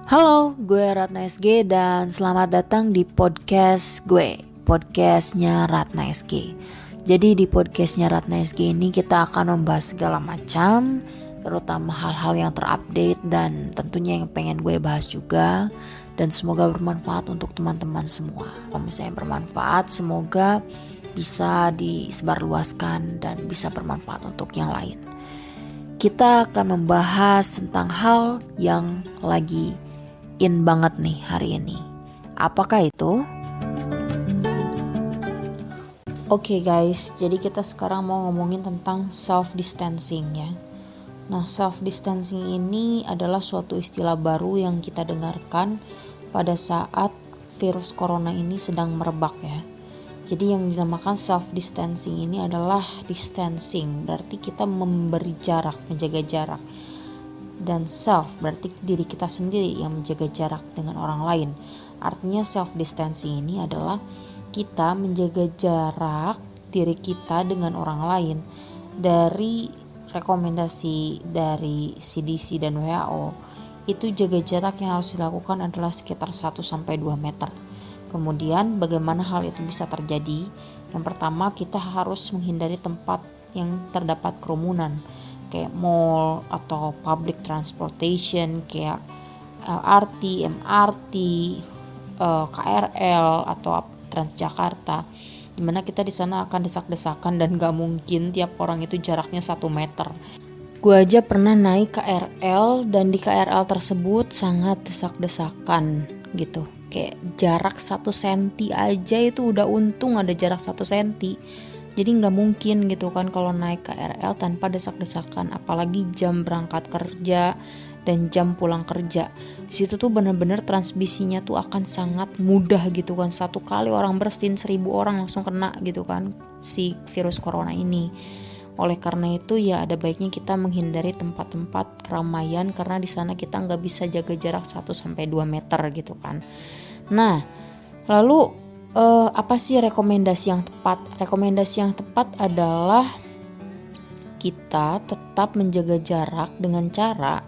Halo, gue Ratna SG dan selamat datang di podcast gue, podcastnya Ratna SG. Jadi di podcastnya Ratna SG ini kita akan membahas segala macam, terutama hal-hal yang terupdate dan tentunya yang pengen gue bahas juga. Dan semoga bermanfaat untuk teman-teman semua. Kalau misalnya bermanfaat, semoga bisa disebarluaskan dan bisa bermanfaat untuk yang lain. Kita akan membahas tentang hal yang lagi in banget nih hari ini. Apakah itu? Oke guys, jadi kita sekarang mau ngomongin tentang self distancing ya. Nah, self distancing ini adalah suatu istilah baru yang kita dengarkan pada saat virus corona ini sedang merebak ya. Jadi yang dinamakan self distancing ini adalah distancing, berarti kita memberi jarak, menjaga jarak. Dan self berarti diri kita sendiri yang menjaga jarak dengan orang lain. Artinya self distancing ini adalah kita menjaga jarak diri kita dengan orang lain. Dari rekomendasi dari CDC dan WHO, itu jaga jarak yang harus dilakukan adalah sekitar 1-2 meter. Kemudian bagaimana hal itu bisa terjadi? Yang pertama, kita harus menghindari tempat yang terdapat kerumunan, kayak mall atau public transportation kayak LRT, MRT, KRL atau Transjakarta, dimana kita di sana akan desak-desakan dan gak mungkin tiap orang itu jaraknya 1 meter. Gue aja pernah naik KRL dan di KRL tersebut sangat desak-desakan gitu, kayak jarak 1 senti aja itu udah untung ada jarak 1 senti. Jadi nggak mungkin gitu kan kalau naik KRL tanpa desak-desakan, apalagi jam berangkat kerja dan jam pulang kerja. Di situ tuh benar-benar transmisinya tuh akan sangat mudah gitu kan. Satu kali orang bersin 1.000 orang langsung kena gitu kan si virus corona ini. Oleh karena itu ya ada baiknya kita menghindari tempat-tempat keramaian karena di sana kita nggak bisa jaga jarak 1-2 meter gitu kan. Nah, lalu apa sih rekomendasi yang tepat? Rekomendasi yang tepat adalah kita tetap menjaga jarak dengan cara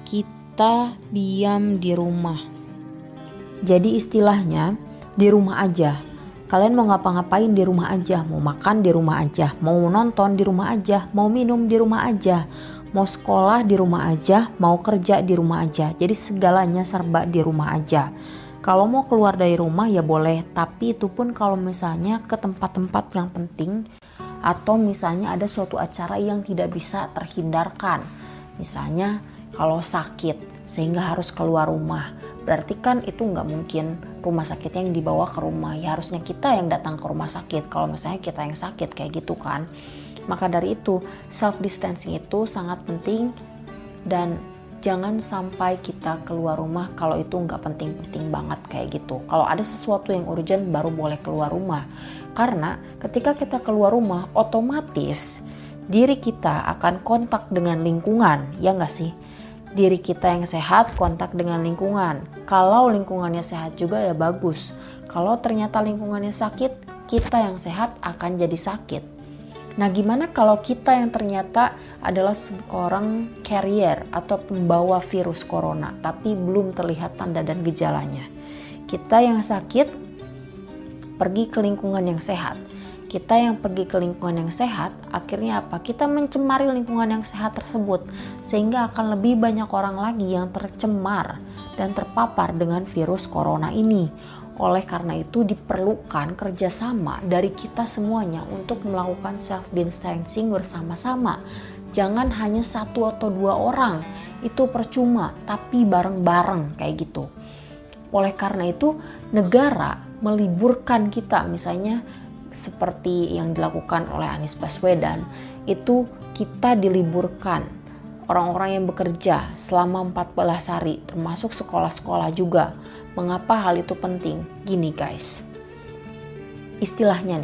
kita diam di rumah. Jadi istilahnya di rumah aja. Kalian mau ngapa-ngapain di rumah aja, mau makan di rumah aja, mau nonton di rumah aja, mau minum di rumah aja, mau sekolah di rumah aja, mau kerja di rumah aja. Jadi segalanya serba di rumah aja. Kalau mau keluar dari rumah ya boleh, tapi itu pun kalau misalnya ke tempat-tempat yang penting atau misalnya ada suatu acara yang tidak bisa terhindarkan. Misalnya kalau sakit sehingga harus keluar rumah, berarti kan itu nggak mungkin rumah sakitnya yang dibawa ke rumah, ya harusnya kita yang datang ke rumah sakit kalau misalnya kita yang sakit kayak gitu kan. Maka dari itu self distancing itu sangat penting dan jangan sampai kita keluar rumah kalau itu nggak penting-penting banget kayak gitu. Kalau ada sesuatu yang urgent baru boleh keluar rumah. Karena ketika kita keluar rumah otomatis diri kita akan kontak dengan lingkungan, ya nggak sih? Diri kita yang sehat kontak dengan lingkungan. Kalau lingkungannya sehat juga ya bagus. Kalau ternyata lingkungannya sakit, kita yang sehat akan jadi sakit. Nah, gimana kalau kita yang ternyata adalah seorang carrier atau pembawa virus corona tapi belum terlihat tanda dan gejalanya? Kita yang sakit pergi ke lingkungan yang sehat. Kita yang pergi ke lingkungan yang sehat, akhirnya apa? Kita mencemari lingkungan yang sehat tersebut sehingga akan lebih banyak orang lagi yang tercemar dan terpapar dengan virus corona ini. Oleh karena itu diperlukan kerjasama dari kita semuanya untuk melakukan self distancing bersama-sama. Jangan hanya 1 atau 2 orang, itu percuma, tapi bareng-bareng kayak gitu. Oleh karena itu negara meliburkan kita, misalnya seperti yang dilakukan oleh Anies Baswedan, itu kita diliburkan. Orang-orang yang bekerja selama 14 hari, termasuk sekolah-sekolah juga. Mengapa hal itu penting? Gini guys, istilahnya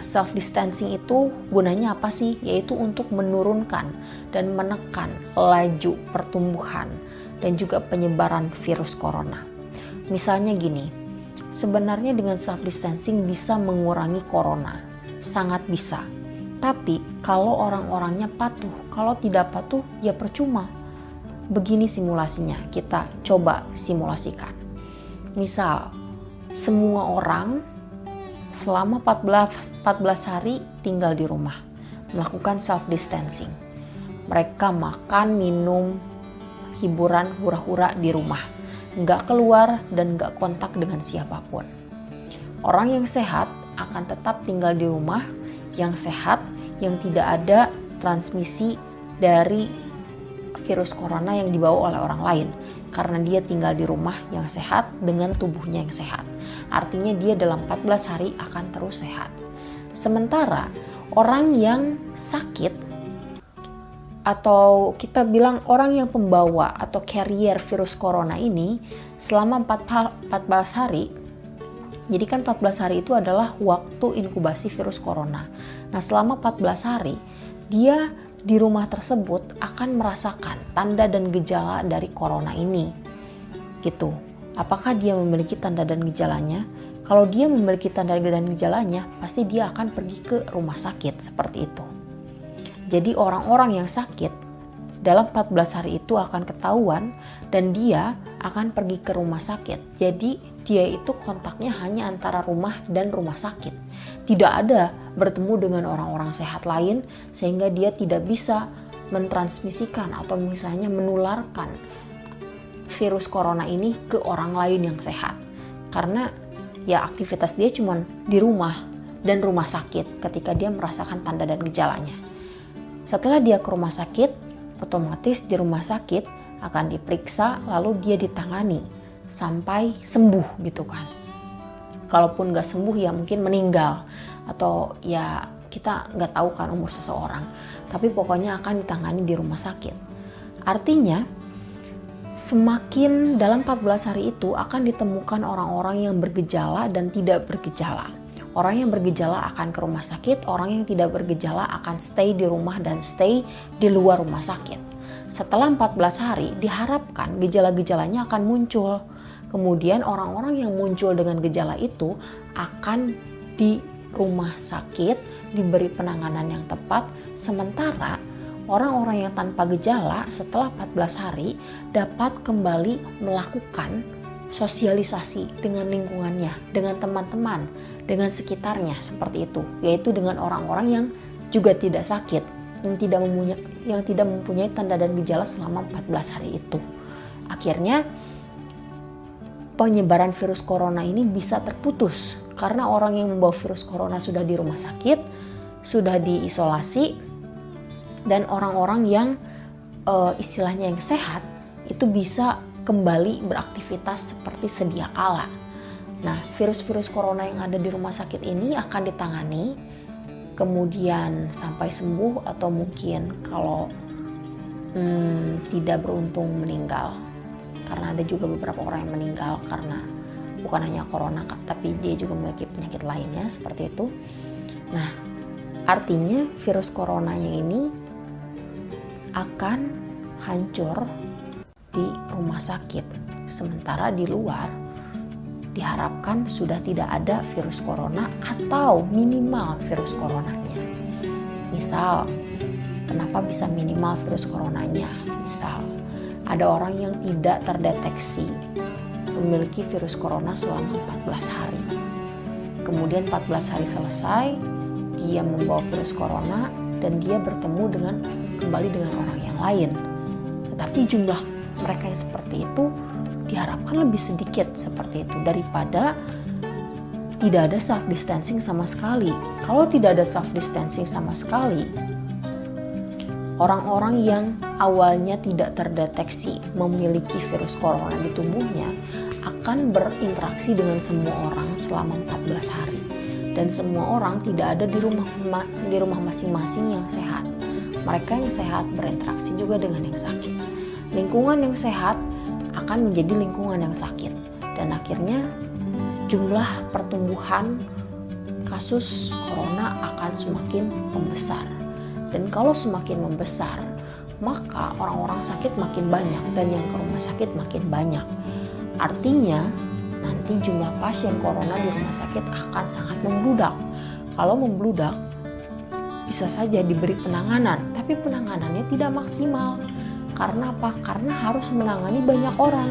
self distancing itu gunanya apa sih? Yaitu untuk menurunkan dan menekan laju pertumbuhan dan juga penyebaran virus corona. Misalnya gini, sebenarnya dengan self distancing bisa mengurangi corona, sangat bisa. Tapi kalau orang-orangnya patuh, kalau tidak patuh ya percuma. begini simulasinya, kita coba simulasikan. Misal, semua orang selama 14 hari tinggal di rumah, melakukan self distancing. Mereka makan, minum, hiburan, hura-hura di rumah, nggak keluar dan nggak kontak dengan siapapun. Orang yang sehat akan tetap tinggal di rumah, yang sehat, yang tidak ada transmisi dari virus corona yang dibawa oleh orang lain, karena dia tinggal di rumah yang sehat dengan tubuhnya yang sehat. Artinya dia dalam 14 hari akan terus sehat. Sementara orang yang sakit, atau kita bilang orang yang pembawa atau carrier virus corona ini, selama 14 hari, jadi kan 14 hari itu adalah waktu inkubasi virus corona. Nah, selama 14 hari dia di rumah tersebut akan merasakan tanda dan gejala dari corona ini. Gitu. Apakah dia memiliki tanda dan gejalanya? Kalau dia memiliki tanda dan gejalanya, pasti dia akan pergi ke rumah sakit seperti itu. Jadi orang-orang yang sakit dalam 14 hari itu akan ketahuan dan dia akan pergi ke rumah sakit. Jadi dia itu kontaknya hanya antara rumah dan rumah sakit. Tidak ada bertemu dengan orang-orang sehat lain sehingga dia tidak bisa mentransmisikan atau misalnya menularkan virus corona ini ke orang lain yang sehat. Karena ya aktivitas dia cuma di rumah dan rumah sakit ketika dia merasakan tanda dan gejalanya. Setelah dia ke rumah sakit, otomatis di rumah sakit akan diperiksa lalu dia ditangani sampai sembuh gitu kan. Kalaupun nggak sembuh ya mungkin meninggal atau ya kita nggak tahu kan umur seseorang. Tapi pokoknya akan ditangani di rumah sakit. Artinya semakin dalam 14 hari itu akan ditemukan orang-orang yang bergejala dan tidak bergejala. Orang yang bergejala akan ke rumah sakit, orang yang tidak bergejala akan stay di rumah dan stay di luar rumah sakit. Setelah 14 hari diharapkan gejala-gejalanya akan muncul. Kemudian orang-orang yang muncul dengan gejala itu akan di rumah sakit diberi penanganan yang tepat, sementara orang-orang yang tanpa gejala setelah 14 hari dapat kembali melakukan sosialisasi dengan lingkungannya, dengan teman-teman, dengan sekitarnya seperti itu, yaitu dengan orang-orang yang juga tidak sakit, yang tidak mempunyai tanda dan gejala selama 14 hari itu. Akhirnya penyebaran virus corona ini bisa terputus karena orang yang membawa virus corona sudah di rumah sakit, sudah diisolasi, dan orang-orang yang istilahnya yang sehat itu bisa kembali beraktivitas seperti sedia kala. Nah, virus-virus corona yang ada di rumah sakit ini akan ditangani, kemudian sampai sembuh atau mungkin kalau tidak beruntung meninggal. Karena ada juga beberapa orang yang meninggal karena bukan hanya corona, tapi dia juga memiliki penyakit lainnya seperti itu. Nah, artinya virus coronanya ini akan hancur di rumah sakit. Sementara di luar diharapkan sudah tidak ada virus corona atau minimal virus coronanya. Misal, kenapa bisa minimal virus coronanya? Misal, ada orang yang tidak terdeteksi memiliki virus corona selama 14 hari. Kemudian 14 hari selesai, dia membawa virus corona dan dia bertemu kembali dengan orang yang lain. Tetapi jumlah mereka yang seperti itu diharapkan lebih sedikit seperti itu daripada tidak ada self distancing sama sekali. Kalau tidak ada self distancing sama sekali, orang-orang yang awalnya tidak terdeteksi memiliki virus corona di tubuhnya akan berinteraksi dengan semua orang selama 14 hari. Dan semua orang tidak ada di rumah masing-masing yang sehat. Mereka yang sehat berinteraksi juga dengan yang sakit. Lingkungan yang sehat akan menjadi lingkungan yang sakit. Dan akhirnya jumlah pertumbuhan kasus corona akan semakin membesar. Dan kalau semakin membesar, maka orang-orang sakit makin banyak dan yang ke rumah sakit makin banyak. Artinya, nanti jumlah pasien corona di rumah sakit akan sangat membludak. Kalau membludak, bisa saja diberi penanganan, tapi penanganannya tidak maksimal. Karena apa? Karena harus menangani banyak orang.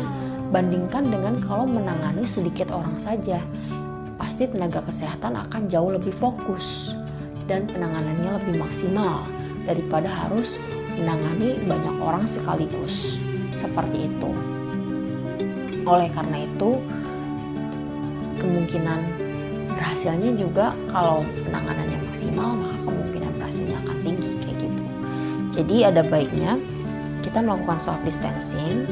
Bandingkan dengan kalau menangani sedikit orang saja, pasti tenaga kesehatan akan jauh lebih fokus dan penanganannya lebih maksimal daripada harus menangani banyak orang sekaligus. Seperti itu. Oleh karena itu, kemungkinan berhasilnya juga kalau penanganannya maksimal, maka kemungkinan berhasilnya akan tinggi kayak gitu. Jadi ada baiknya kita melakukan self distancing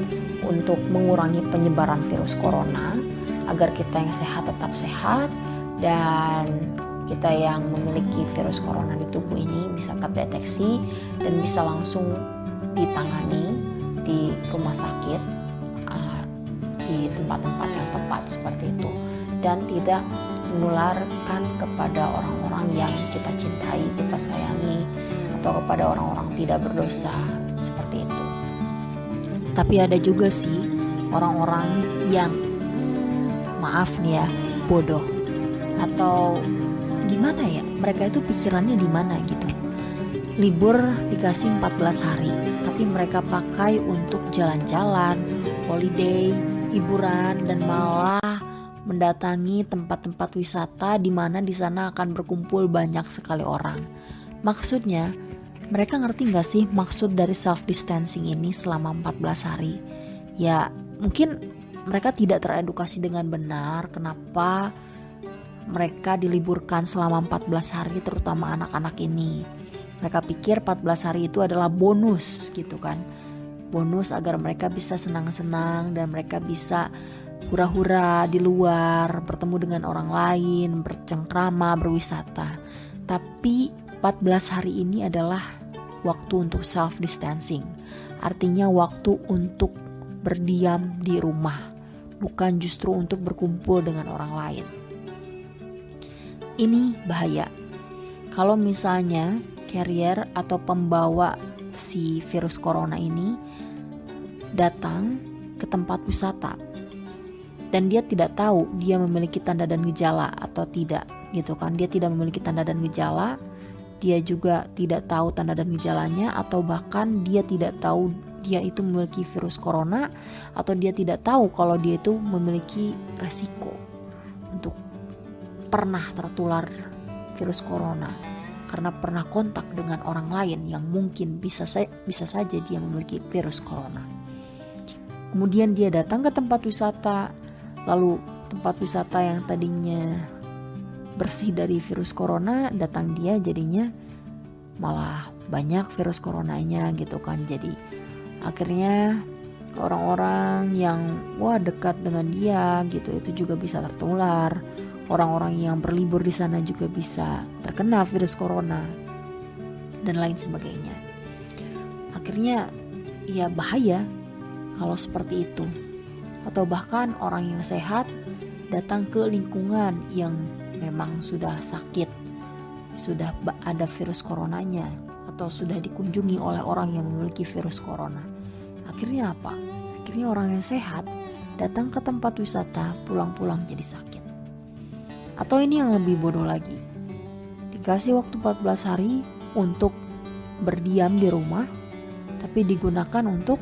untuk mengurangi penyebaran virus corona agar kita yang sehat tetap sehat dan kita yang memiliki virus corona di tubuh ini bisa terdeteksi dan bisa langsung ditangani di rumah sakit, di tempat-tempat yang tepat seperti itu, dan tidak menularkan kepada orang-orang yang kita cintai, kita sayangi, atau kepada orang-orang tidak berdosa seperti itu. Tapi ada juga sih orang-orang yang maaf nih ya, bodoh atau gimana ya, mereka itu pikirannya di mana gitu. Libur dikasih 14 hari, tapi mereka pakai untuk jalan-jalan, holiday, hiburan, dan malah mendatangi tempat-tempat wisata di mana di sana akan berkumpul banyak sekali orang. Maksudnya, mereka ngerti gak sih maksud dari self distancing ini selama 14 hari? Ya, mungkin mereka tidak teredukasi dengan benar kenapa mereka diliburkan selama 14 hari, terutama anak-anak ini. Mereka pikir 14 hari itu adalah bonus gitu kan. Bonus agar mereka bisa senang-senang dan mereka bisa hura-hura di luar, bertemu dengan orang lain, bercengkrama, berwisata. Tapi 14 hari ini adalah waktu untuk self distancing. Artinya waktu untuk berdiam di rumah, bukan justru untuk berkumpul dengan orang lain. Ini bahaya. Kalau misalnya carrier atau pembawa si virus corona ini datang ke tempat wisata dan dia tidak tahu dia memiliki tanda dan gejala atau tidak gitu kan, dia tidak memiliki tanda dan gejala, dia juga tidak tahu tanda dan gejalanya, atau bahkan dia tidak tahu dia itu memiliki virus corona, atau dia tidak tahu kalau dia itu memiliki resiko untuk pernah tertular virus corona karena pernah kontak dengan orang lain yang mungkin bisa saja dia memiliki virus corona. Kemudian dia datang ke tempat wisata, lalu tempat wisata yang tadinya bersih dari virus corona, datang dia jadinya malah banyak virus coronanya gitu kan. Jadi akhirnya orang-orang yang dekat dengan dia gitu itu juga bisa tertular. Orang-orang yang berlibur di sana juga bisa terkena virus corona dan lain sebagainya. Akhirnya ya bahaya kalau seperti itu. Atau bahkan orang yang sehat datang ke lingkungan yang memang sudah sakit, sudah ada virus coronanya, atau sudah dikunjungi oleh orang yang memiliki virus corona. Akhirnya apa? Akhirnya orang yang sehat datang ke tempat wisata, pulang-pulang jadi sakit. Atau ini yang lebih bodoh lagi, dikasih waktu 14 hari untuk berdiam di rumah, tapi digunakan untuk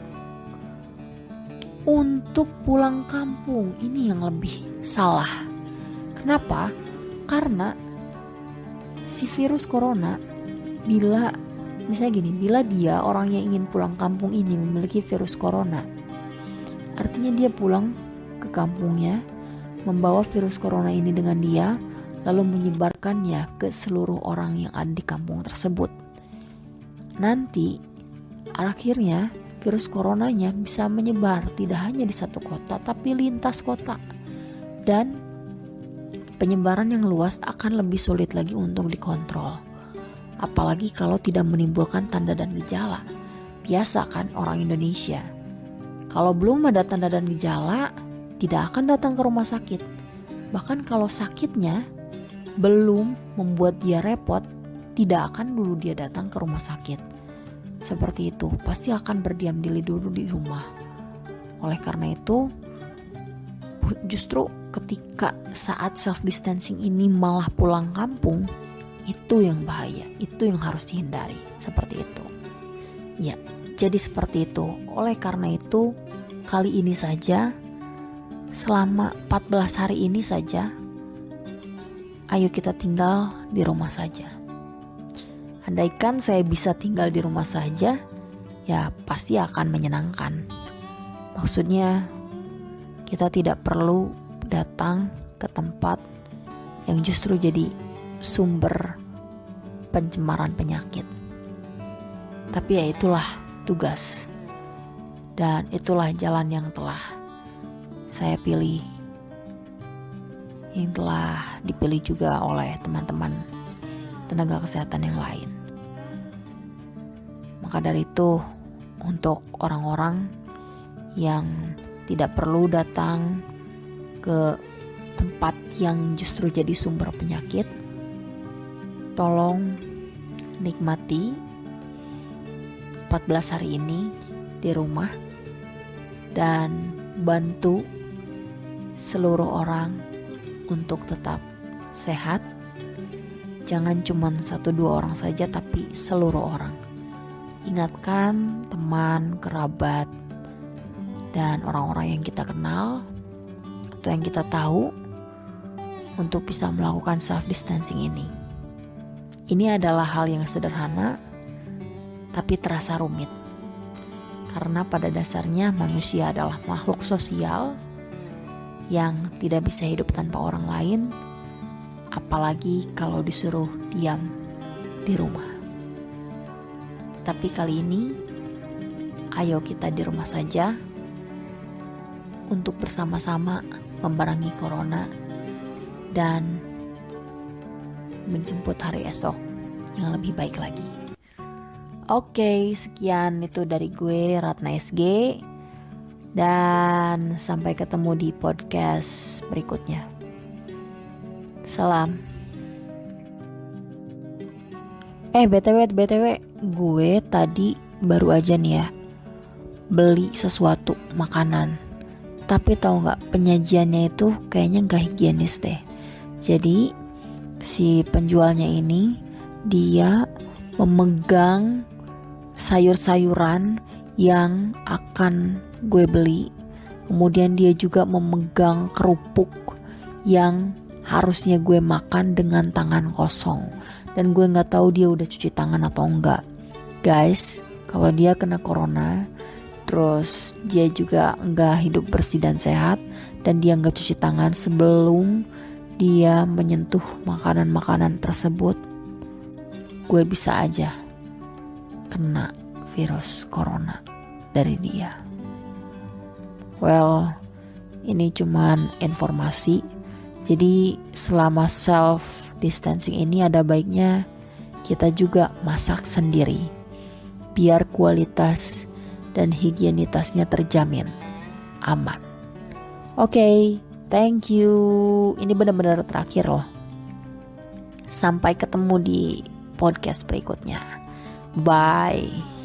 pulang kampung. Ini yang lebih salah. Kenapa? Karena si virus corona, bila dia orang yang ingin pulang kampung ini memiliki virus corona, artinya dia pulang ke kampungnya, membawa virus corona ini dengan dia, lalu menyebarkannya ke seluruh orang yang ada di kampung tersebut. Nanti akhirnya virus coronanya bisa menyebar tidak hanya di satu kota, tapi lintas kota, dan penyebaran yang luas akan lebih sulit lagi untuk dikontrol. Apalagi kalau tidak menimbulkan tanda dan gejala. Biasa kan orang Indonesia, kalau belum ada tanda dan gejala tidak akan datang ke rumah sakit. Bahkan kalau sakitnya belum membuat dia repot, tidak akan dulu dia datang ke rumah sakit. Seperti itu, pasti akan berdiam diri dulu di rumah. Oleh karena itu, justru ketika saat self distancing ini malah pulang kampung, itu yang bahaya, itu yang harus dihindari. Seperti itu. Ya, jadi seperti itu. Oleh karena itu, kali ini saja, selama 14 hari ini saja, ayo kita tinggal di rumah saja. Andaikan saya bisa tinggal di rumah saja, ya pasti akan menyenangkan. Maksudnya, kita tidak perlu datang ke tempat yang justru jadi sumber pencemaran penyakit. Tapi ya itulah tugas, dan itulah jalan yang telah saya pilih, yang telah dipilih juga oleh teman-teman tenaga kesehatan yang lain. Maka dari itu, untuk orang-orang yang tidak perlu datang ke tempat yang justru jadi sumber penyakit, tolong nikmati 14 hari ini di rumah dan bantu seluruh orang untuk tetap sehat. Jangan cuma 1-2 orang saja, tapi seluruh orang. Ingatkan teman, kerabat, dan orang-orang yang kita kenal atau yang kita tahu untuk bisa melakukan self distancing ini. Ini adalah hal yang sederhana tapi terasa rumit. Karena pada dasarnya manusia adalah makhluk sosial yang tidak bisa hidup tanpa orang lain, apalagi kalau disuruh diam di rumah. Tapi kali ini, ayo kita di rumah saja untuk bersama-sama membarangi corona dan menjemput hari esok yang lebih baik lagi. Oke, sekian itu dari gue, Ratna SG, dan sampai ketemu di podcast berikutnya. Salam. BTW, gue tadi baru aja nih ya beli sesuatu makanan. Tapi tahu nggak, penyajiannya itu kayaknya nggak higienis deh. Jadi si penjualnya ini dia memegang sayur-sayuran yang akan gue beli. Kemudian dia juga memegang kerupuk yang harusnya gue makan dengan tangan kosong. Dan gue nggak tahu dia udah cuci tangan atau enggak. Guys, kalau dia kena corona, terus dia juga nggak hidup bersih dan sehat, dan dia nggak cuci tangan sebelum dia menyentuh makanan-makanan tersebut, gue bisa aja kena virus corona dari dia. Well, ini cuman informasi. Jadi selama self distancing ini ada baiknya kita juga masak sendiri, biar kualitas dan higienitasnya terjamin aman. Oke, thank you. Ini benar-benar terakhir loh. Sampai ketemu di podcast berikutnya. Bye.